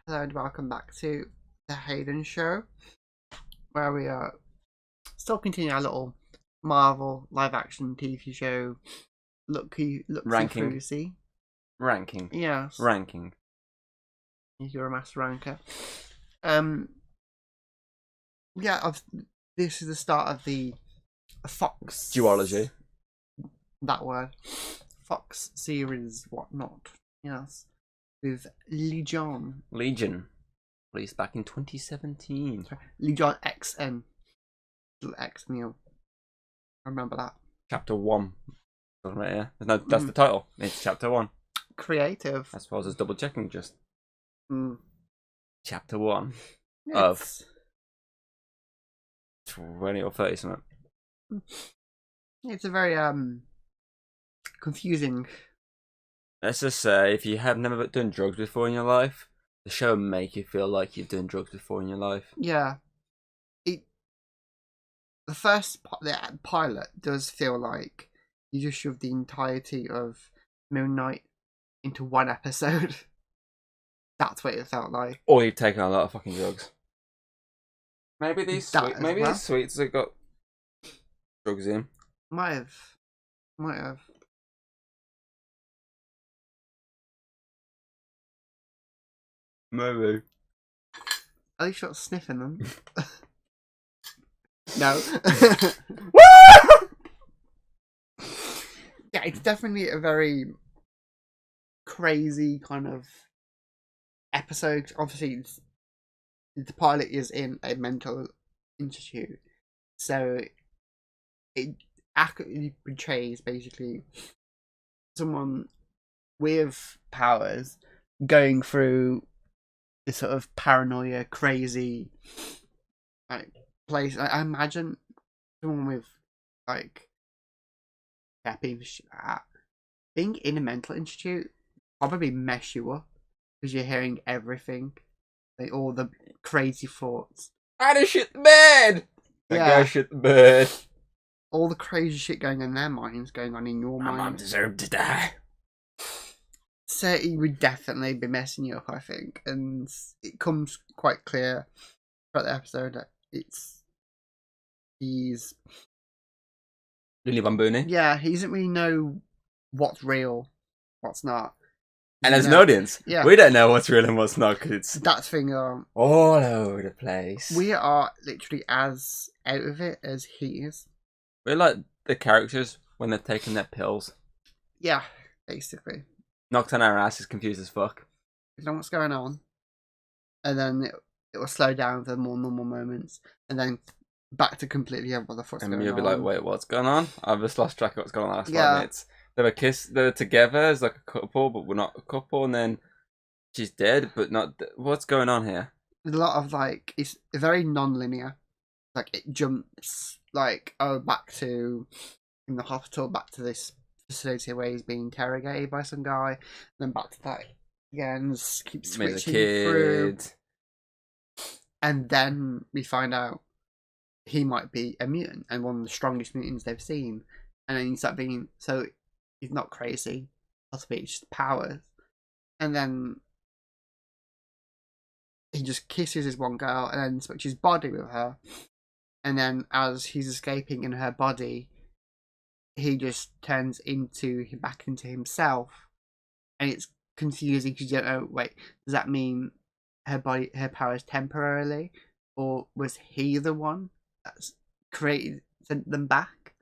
episode. Welcome back to the Hayden show, where we are still continuing our little Marvel live action TV show Ranking. Ranking. Yes. Ranking. You're a master ranker. This is the start of the Fox Duology. That word. Fox series, whatnot. Yes. With Legion, released back in 2017. Legion XN. Little X Neil. I remember that. Chapter 1. Right here. That's the title. It's Chapter 1. Creative. I suppose it's double checking just. Mm. Chapter 1 of 20 or 30 something. It's a very confusing. Let's just say, if you have never done drugs before in your life, the show will make you feel like you've done drugs before in your life. Yeah. The pilot does feel like you just shoved the entirety of Moon Knight into one episode. That's what it felt like. Or you've taken a lot of fucking drugs. Maybe these sweets have got drugs in. Might have. Maybe. At least you're not sniffing them. No. Yeah, it's definitely a very crazy kind of episode. Obviously, the pilot is in a mental institute, so it accurately portrays basically someone with powers going through this sort of paranoia, crazy place. I imagine someone with being in a mental institute probably mess you up because you're hearing everything, all the crazy thoughts. I just shit the bed. That guy shit the bed. All the crazy shit going on in their minds, going on in your mind. My mom deserved to die. So he would definitely be messing you up, I think, and it comes quite clear throughout the episode that he's Lily Bambooni. Yeah, he doesn't really know what's real, what's not. And as an audience, we don't know what's real and what's not because it's that's thing all over the place. We are literally as out of it as he is. We're like the characters when they're taking their pills. Yeah, basically. Knocked on our asses, confused as fuck. You know what's going on, and then it will slow down for the more normal moments, and then back to completely what the fuck's going on. And you'll be like, wait, what's going on? I've just lost track of what's going on last 5 minutes. They were together as like a couple, but we're not a couple, and then she's dead, but not. What's going on here? There's a lot of it's very non-linear. Like it jumps, back to in the hospital, back to this facility where he's being interrogated by some guy, and then back to that again, just keeps switching through. And then we find out he might be a mutant and one of the strongest mutants they've seen. And then you start being, so he's not crazy, possibly it's just powers. And then he just kisses his one girl and then switches body with her. And then as he's escaping in her body, he just turns back into himself. And it's confusing because you don't know, wait, does that mean her powers temporarily? Or was he the one that's sent them back?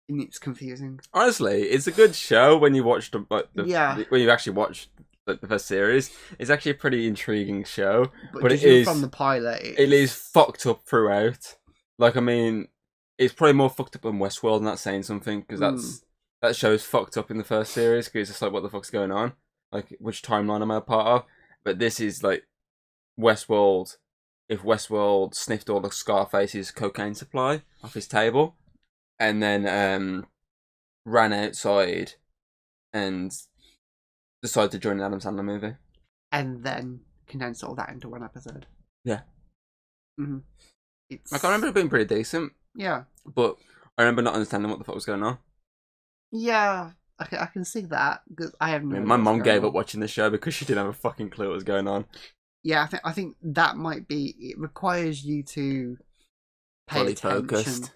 And it's confusing. Honestly, it's a good show when you watch when you actually watch the first series. It's actually a pretty intriguing show, but it is from the pilot. It is fucked up throughout. It's probably more fucked up than Westworld, and that's saying something because that show's fucked up in the first series because it's just like, what the fuck's going on? Like, which timeline am I a part of? But this is like Westworld. If Westworld sniffed all of Scarface's cocaine supply off his table, and then ran outside and decided to join an Adam Sandler movie, and then condensed all that into one episode. Yeah. Mm-hmm. I can remember it being pretty decent. Yeah. But I remember not understanding what the fuck was going on. Yeah, I can see that because I have no. My mom gave up watching the show because she didn't have a fucking clue what was going on. yeah, I think that might be. It requires you to pay Fully attention. focused,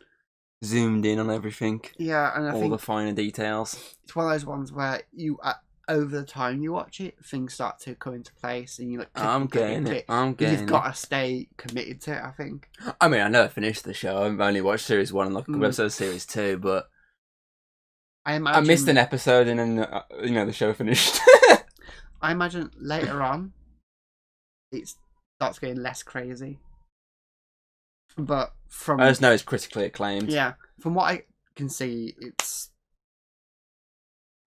zoomed in on everything. Yeah, and I all think the finer details. it's one of those ones where you, over the time you watch it, things start to come into place, and you like. I'm getting it. You've got to stay committed to it. I think. I mean, I never finished the show. I've only watched series 1 and like a couple episodes of series 2, but I missed an episode, and then the show finished. I imagine later on, it starts getting less crazy. But from I just know it's critically acclaimed. Yeah, from what I can see, it's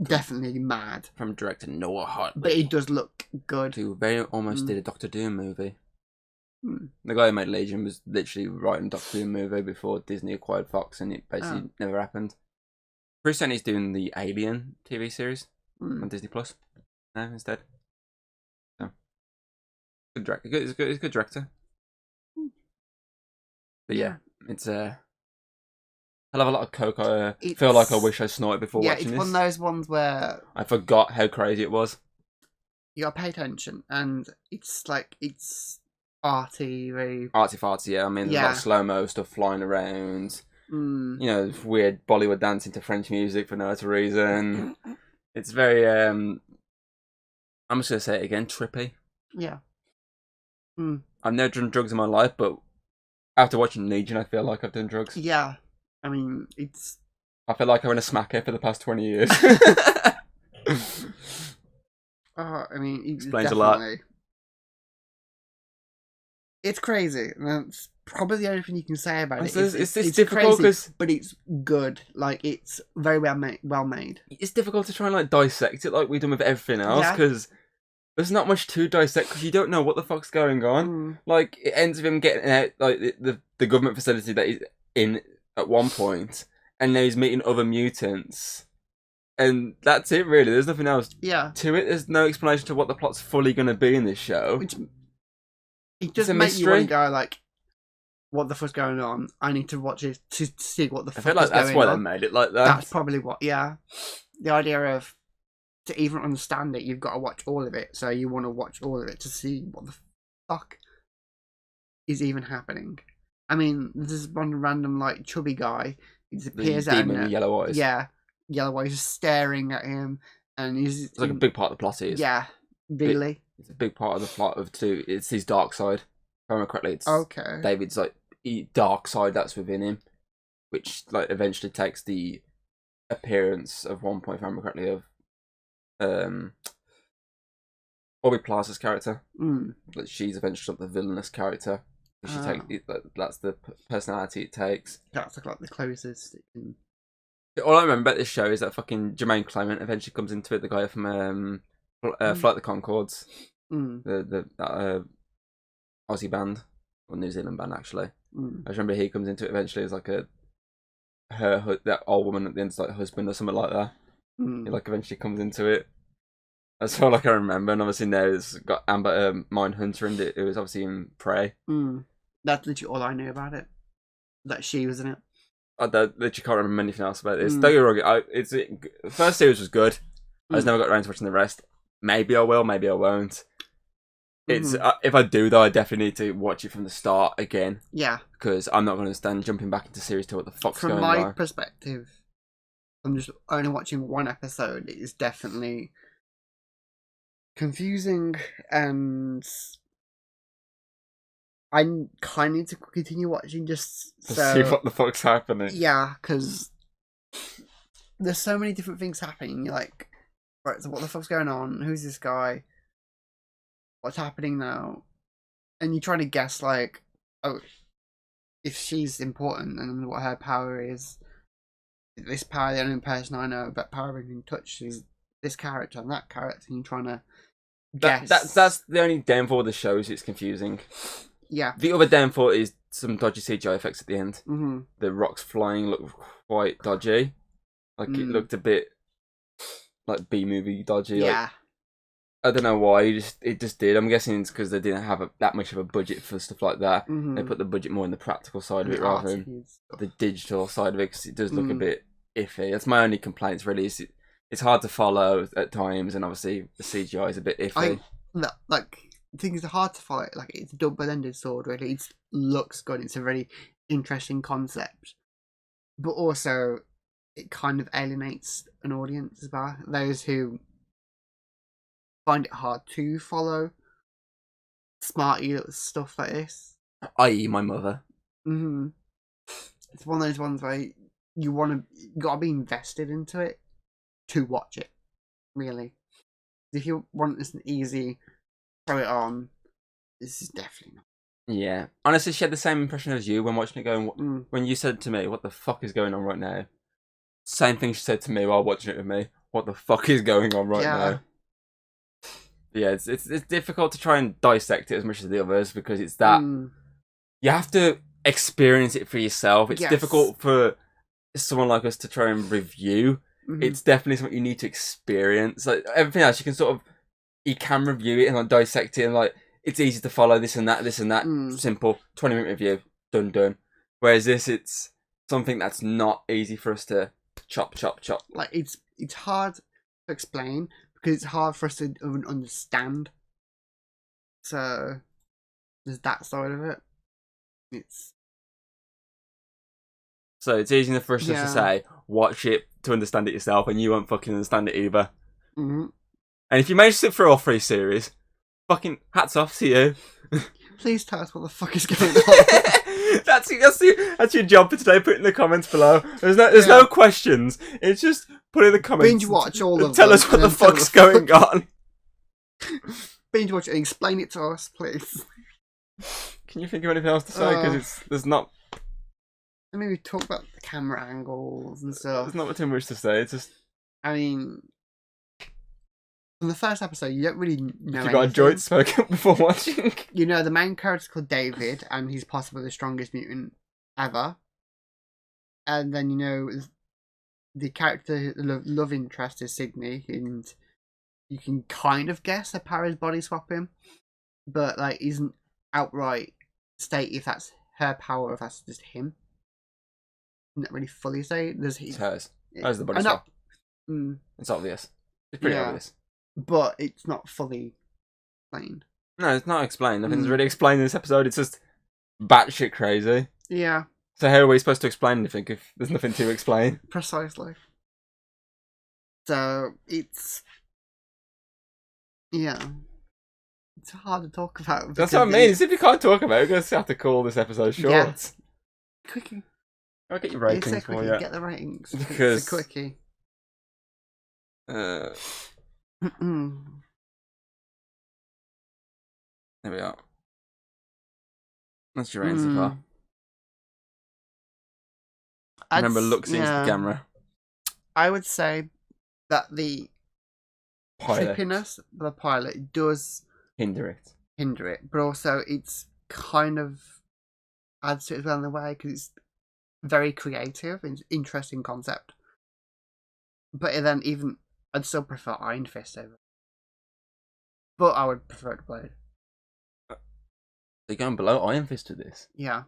definitely mad. From director Noah Hartley. But it does look good. Who very almost did a Doctor Doom movie. The guy who made Legion was literally writing a Doctor Doom movie before Disney acquired Fox, and it basically never happened. Recently he's doing the Alien TV series on Disney Plus now instead. So, good director. He's a good director. But yeah, it's I'll have a lot of coke. I feel like I wish I snorted before watching this. Yeah, it's one of those ones where I forgot how crazy it was. You gotta pay attention, and it's arty, very arty-farty. Yeah, I mean, there's a lot of slow-mo stuff flying around. Weird Bollywood dancing to French music for no other reason. It's very I'm just gonna say it again, trippy. Yeah. I've never done drugs in my life, but after watching Legion, I feel like I've done drugs. Yeah. I mean, I feel like I'm in a smacker for the past 20 years. I mean, explains a lot. It's crazy. That's probably the only thing you can say about it. It's difficult because, but it's good. Like, it's very well made. It's difficult to try and dissect it like we've done with everything else because there's not much to dissect because you don't know what the fuck's going on. Like, it ends with him getting out the government facility that he's in at one point, and now he's meeting other mutants. And that's it, really. There's nothing else to it. There's no explanation to what the plot's fully going to be in this show. It just makes you want to go, what the fuck's going on? I need to watch it to see what the fuck is going on. I feel like that's why they made it like that. That's probably what, The idea of, to even understand it, you've got to watch all of it. So you want to watch all of it to see what the fuck is even happening. I mean, there's one random, chubby guy. He disappears out of demon with yellow eyes. Yeah. Yellow eyes just staring at him, and it's a big part of the plot. Is really. It's a big part of the plot of two. It's his dark side. If I remember correctly, it's David's dark side that's within him, which eventually takes the appearance of one point, if I remember correctly, of Aubrey Plaza's character. She's eventually the villainous character. She takes that's the personality it takes. That's the closest it can. All I remember about this show is that fucking Jermaine Clement eventually comes into it, the guy from Flight the Conchords, that Aussie band, or New Zealand band actually. I just remember he comes into it eventually as that old woman at the end's husband or something like that. He eventually comes into it. That's all I can remember, and obviously now it's got Amber Mindhunter, and it was obviously in Prey. That's literally all I knew about it. That she was in it. I literally can't remember anything else about this. Don't get me wrong, the first series was good. I just never got around to watching the rest. Maybe I will, maybe I won't. It's if I do though, I definitely need to watch it from the start again. Yeah, because I'm not going to stand jumping back into series 2. What the fuck's going on? From my perspective, I'm just only watching one episode. It is definitely confusing, and I kind of need to continue watching just to see what the fuck's happening. Yeah, because there's so many different things happening. You're like, right, so what the fuck's going on? Who's this guy? What's happening now? And you're trying to guess, if she's important and what her power is. This power, the only person I know about power being in touch is this character and that character, and you're trying to guess. That's the only downfall of the show is it's confusing. Yeah. The other downfall is some dodgy CGI effects at the end. The rocks flying looked quite dodgy. It looked a bit B-movie dodgy. Yeah. I don't know why. It just did. I'm guessing it's because they didn't have that much of a budget for stuff like that. They put the budget more in the practical side of it rather than the digital side of it, because it does look a bit iffy. That's my only complaints, really. It's hard to follow at times, and obviously the CGI is a bit iffy. things are hard to follow. Like, it's a double-ended sword, really. It looks good. It's a very interesting concept, but also it kind of alienates an audience as well. Those who find it hard to follow smarty little stuff like this, i.e., my mother. Mm-hmm. It's one of those ones where you gotta be invested into it to watch it. Really, if you want this easy, throw it on. This is definitely not. Yeah, honestly, she had the same impression as you when watching it. Going when you said to me, "What the fuck is going on right now?" Same thing she said to me while watching it with me. What the fuck is going on right now? Yeah, it's difficult to try and dissect it as much as the others because it's that you have to experience it for yourself. It's difficult for someone like us to try and review. It's definitely something you need to experience. Like everything else, you can review it and like dissect it, and like it's easy to follow this and that. Simple 20-minute review, done. Whereas this, it's something that's not easy for us to chop. Like it's hard to explain because it's hard for us to even understand. So there's that side of it. So it's easy for us just to say, watch it to understand it yourself, and you won't fucking understand it either. And if you manage to sit through all 3 series, fucking hats off to you. Please tell us what the fuck is going on. That's your job for today. Put it in the comments below. There's no questions. It's just put in the comments. Binge watch all of them. Tell us what the fuck's going on. Binge watch it and explain it to us, please. Can you think of anything else to say? Because there's not. I mean, we talk about the camera angles and stuff. There's not too much to say. It's just. I mean, from the first episode, you don't really know. You got a joint smoke up before watching. You know, the main character's called David, and he's possibly the strongest mutant ever. And then you know the character, love interest is Sydney, and you can kind of guess that Para's body swapping, but like, isn't outright state if that's her power or if that's just him. Not really fully say. It's hers. Hers the body swap. It's obvious. It's pretty obvious. But it's not fully explained. No, it's not explained. Nothing's really explained in this episode. It's just batshit crazy. Yeah. So how are we supposed to explain anything if there's nothing to explain? Precisely. So it's it's hard to talk about. That's what I mean. If you can't talk about it, we're going to have to call this episode short. Yeah. Quickie. I'll get your ratings for you. Get the ratings. Because it's a quickie. There we are. That's your ratings so far. Remember, look into the camera. I would say that the trippiness of the pilot does hinder it, but also it's kind of adds to it as well in a way because it's very creative and interesting concept. But then even I'd still prefer Iron Fist over, but I would prefer to play it. They're going below Iron Fist to this. Yeah,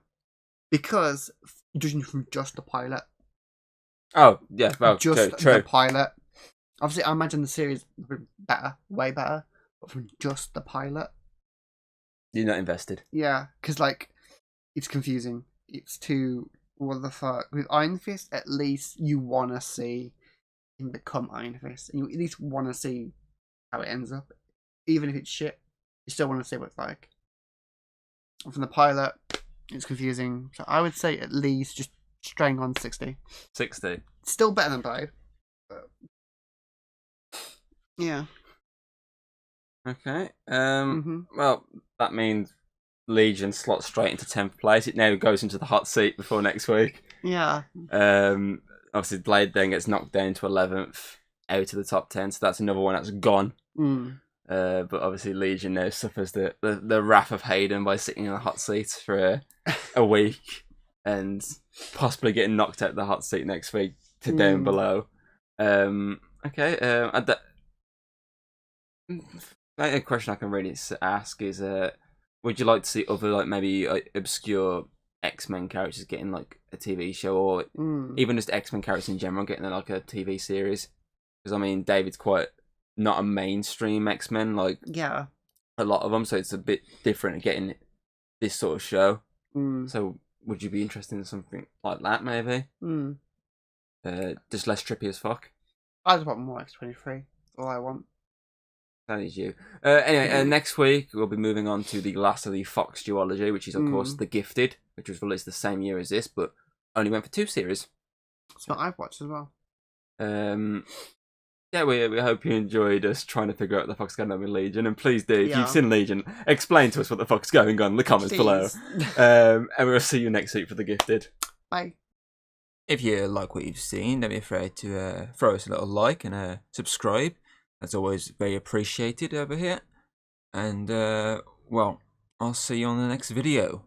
because judging from just the pilot. Oh yeah, well, just true. The pilot. Obviously, I imagine the series would be better, way better, but from just the pilot, you're not invested. Yeah, because like it's confusing. It's too what the fuck with Iron Fist. At least you want to see him become Iron Fist, and you at least want to see how it ends up, even if it's shit. You still want to see what it's like. And from the pilot, it's confusing. So I would say at least just straying on 60. 60. Still better than Blade. But... yeah. Okay. Well, that means Legion slots straight into 10th place. It now goes into the hot seat before next week. Yeah. Obviously, Blade then gets knocked down to 11th out of the top 10, so that's another one that's gone. But obviously, Legion now suffers the wrath of Hayden by sitting in the hot seat for a week and possibly getting knocked out of the hot seat next week to down below. Okay. A question I can really ask is, would you like to see other like maybe obscure X-Men characters getting like a TV show, or even just X-Men characters in general getting like a TV series? Because I mean, David's quite not a mainstream X-Men. Like, yeah, a lot of them, so it's a bit different getting this sort of show. Mm. So would you be interested in something like that, maybe? Mm. Just less trippy as fuck. I just want more X-23. All I want. That is you. Anyway, next week we'll be moving on to the last of the Fox duology, which is of course The Gifted, which was released the same year as this, but only went for 2 series. It's what I've watched as well. Yeah, we hope you enjoyed us trying to figure out what the fuck's going on with Legion, and please do, if you've seen Legion, explain to us what the fuck's going on in the comments below. And we'll see you next week for The Gifted. Bye. If you like what you've seen, don't be afraid to throw us a little like and subscribe. That's always very appreciated over here. And, well, I'll see you on the next video.